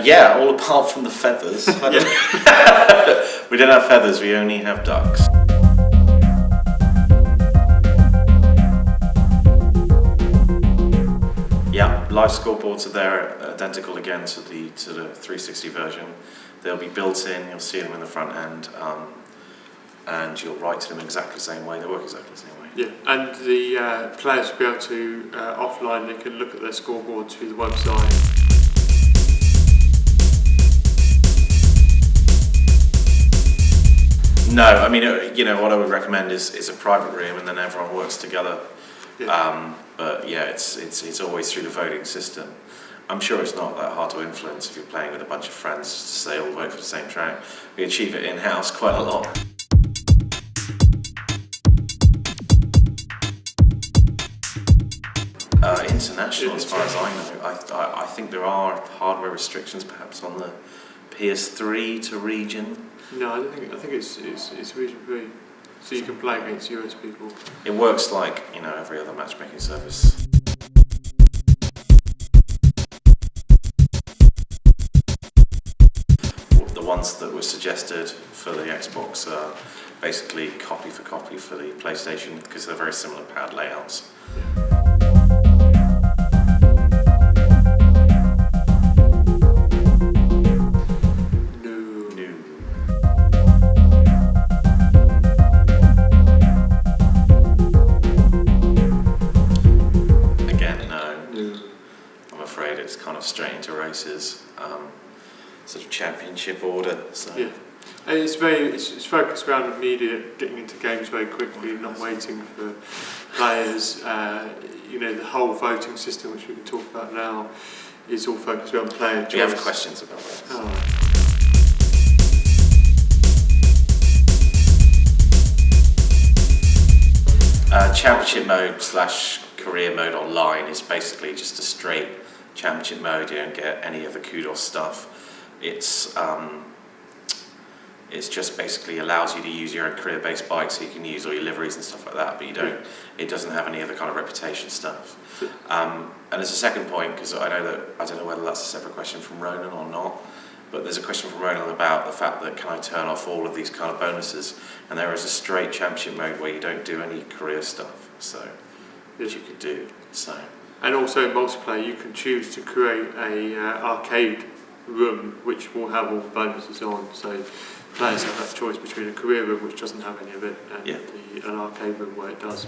Yeah, all apart from the feathers. We don't have feathers, we only have ducks. Yeah, live scoreboards are there, identical again to the 360 version. They'll be built in, you'll see them in the front end, and you'll write to them exactly the same way, they work exactly the same way. Yeah, and the players will be able to, offline, they can look at their scoreboard through the website. No, I mean, what I would recommend is a private room and then everyone works together. Yeah. But yeah, it's always through the voting system. I'm sure it's not that hard to influence if you're playing with a bunch of friends to say all vote for the same track. We achieve it in-house quite a lot. International, as far as I know, I think there are hardware restrictions perhaps on the PS3 to region. No, I think it's region 3, so you can play against US people. It works like every other matchmaking service. The ones that were suggested for the Xbox are basically copy for copy for the PlayStation because they're very similar pad layouts. It's kind of straight into races, sort of championship order. So. Yeah, and it's focused around immediate getting into games very quickly, not waiting for players. The whole voting system, which we can talk about now, is all focused around player choice. Do you have questions about that? Championship mode / career mode online is basically just a straight championship mode. You don't get any of the kudos stuff. It's just basically allows you to use your own career-based bike, so you can use all your liveries and stuff like that, but you don't. It doesn't have any of the kind of reputation stuff. And there's a second point, because I don't know whether that's a separate question from Ronan or not, but there's a question from Ronan about the fact that can I turn off all of these kind of bonuses, and there is a straight championship mode where you don't do any career stuff, so which you could do. So. And also in multiplayer, you can choose to create a arcade room which will have all the bonuses on. So players have that choice between a career room which doesn't have any of it and an arcade room where it does.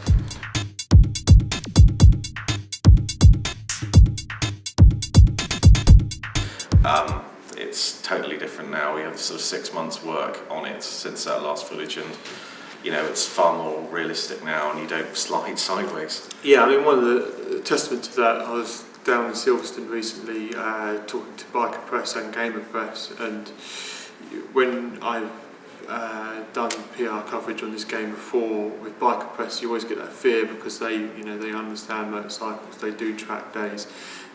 It's totally different now. We have sort of 6 months work on it since that last footage, and it's far more realistic now, and you don't slide sideways. Yeah, I mean, one of the testament to that, I was down in Silverstone recently talking to Biker Press and Gamer Press, and when I've done PR coverage on this game before with Biker Press, you always get that fear because they understand motorcycles, they do track days.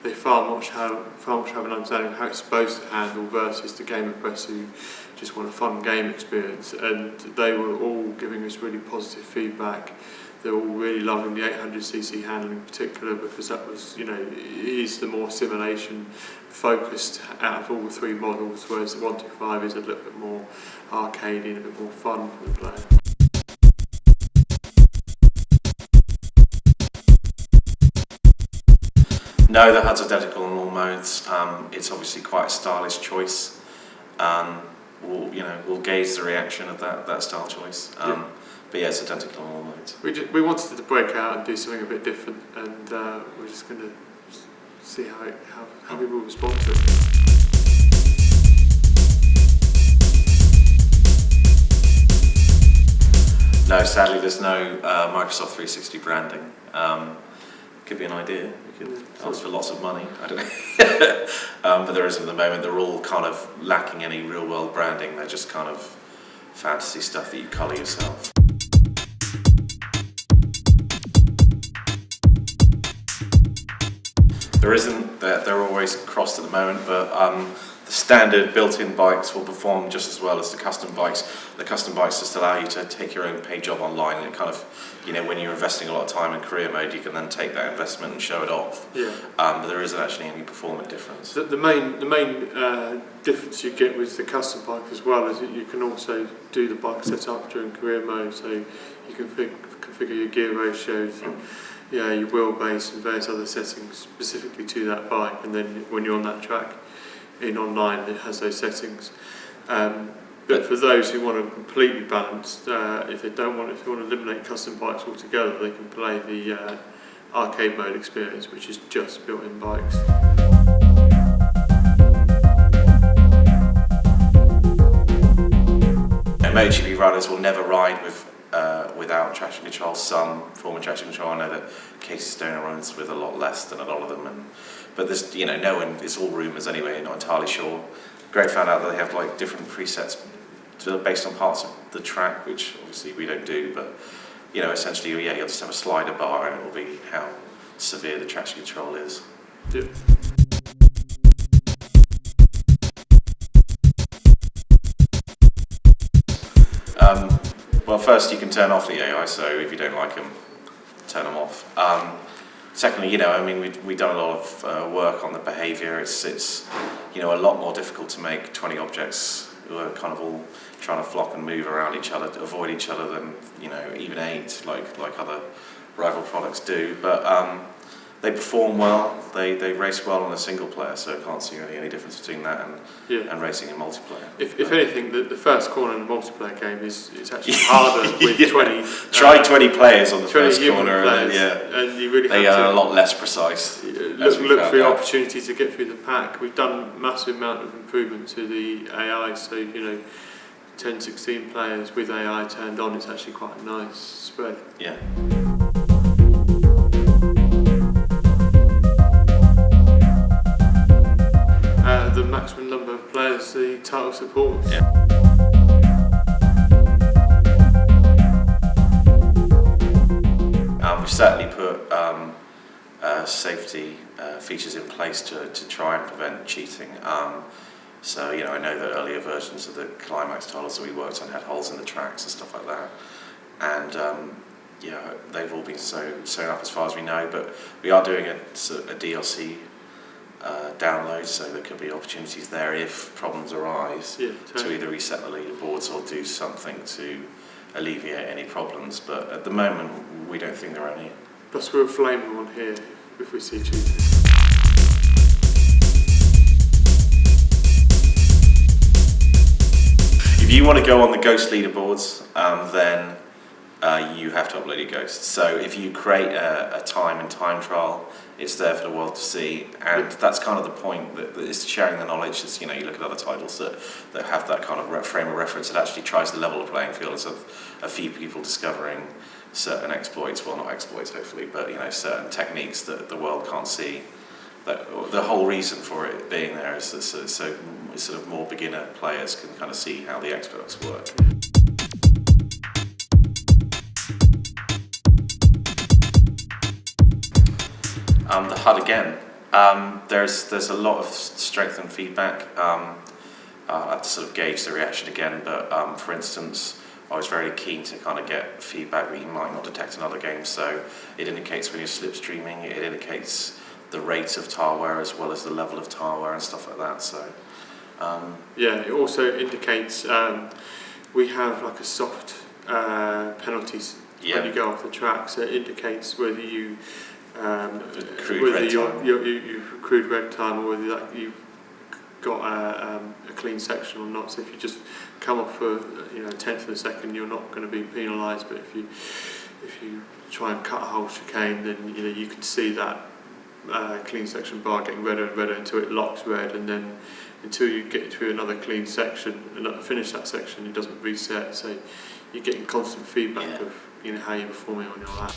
They far much have an understanding of how it's supposed to handle versus the Gamer Press who just want a fun game experience, and they were all giving us really positive feedback. They were all really loving the 800cc handling in particular because that was, is the more simulation focused out of all the 3 models, whereas the 125 is a little bit more arcadey and a bit more fun for the player. No, the HUD's identical in all modes. It's obviously quite a stylish choice. We'll gauge the reaction of that style choice. But yeah, it's identical in all modes. We wanted to break out and do something a bit different, and we're just going to see how people respond to it. No, sadly, there's no Microsoft 360 branding. Could be an idea. We could ask for lots of money. I don't know. But there isn't at the moment. They're all kind of lacking any real-world branding. They're just kind of fantasy stuff that you colour yourself. There isn't. They're always crossed at the moment, but the standard built-in bikes will perform just as well as the custom bikes. The custom bikes just allow you to take your own paint job online, and it kind of, you know, when you're investing a lot of time in career mode, you can then take that investment and show it off. Yeah. But there isn't actually any performance difference. The main difference you get with the custom bike as well is that you can also do the bike setup during career mode, so you can configure your gear ratios, and, your wheelbase and various other settings specifically to that bike, and then when you're on that track in online, it has those settings. But for those who want to completely balance, if they want to eliminate custom bikes altogether, they can play the arcade mode experience, which is just built-in bikes. MotoGP riders will never ride without traction control, some form of traction control. I know that Casey Stoner runs with a lot less than a lot of them, but there's, no one, it's all rumours anyway, not entirely sure. Great found out that they have like different presets based on parts of the track, which obviously we don't do, but essentially you'll just have a slider bar and it will be how severe the traction control is. Yeah. Well, first you can turn off the AI, so if you don't like them, turn them off. Secondly, we've done a lot of work on the behaviour. It's a lot more difficult to make 20 objects who are kind of all trying to flock and move around each other, to avoid each other, than even 8 like other rival products do. But they perform well. They race well on a single player, so I can't see any difference between that and racing in multiplayer. If anything, the first corner in a multiplayer game is actually harder with 20. Try 20 players on the 20 first corner, players, and and you really they have are to a lot less precise. Look for the opportunity to get through the pack. We've done massive amount of improvement to the AI, so 10, 16 players with AI turned on, it's actually quite a nice spread. Yeah. The maximum number of players the title supports. Yeah. We've certainly put safety features in place to try and prevent cheating. So I know that earlier versions of the Climax titles that we worked on had holes in the tracks and stuff like that, and they've all been sewn up as far as we know. But we are doing a DLC download, so there could be opportunities there if problems arise to either reset the leaderboards or do something to alleviate any problems. But at the moment, we don't think there are any. Plus, we'll flame them on here if we see cheating. If you want to go on the Ghost leaderboards, then you have to upload your Ghost. So if you create a time and time trial, it's there for the world to see, and that's kind of the point, that it's sharing the knowledge. It's, you look at other titles that have that kind of frame of reference. It actually tries to level the playing field as a few people discovering certain exploits, well, not exploits hopefully, but certain techniques that the world can't see. The whole reason for it being there is so sort of more beginner players can kind of see how the experts work. The HUD again. There's a lot of strength and feedback. I have to sort of gauge the reaction again, but for instance, I was very keen to kind of get feedback that you might not detect in other games. So it indicates when you're slipstreaming, it indicates the rate of tire wear as well as the level of tire wear and stuff like that. So it also indicates we have like a soft penalties when you go off the track, so it indicates whether you you've accrued red time or whether you've got a clean section or not. So if you just come off for a tenth of a second, you're not going to be penalised. But if you try and cut a whole chicane, then you can see that clean section bar getting redder and redder until it locks red, and then until you get through another clean section and finish that section, it doesn't reset. So you're getting constant feedback of how you're performing on your lap.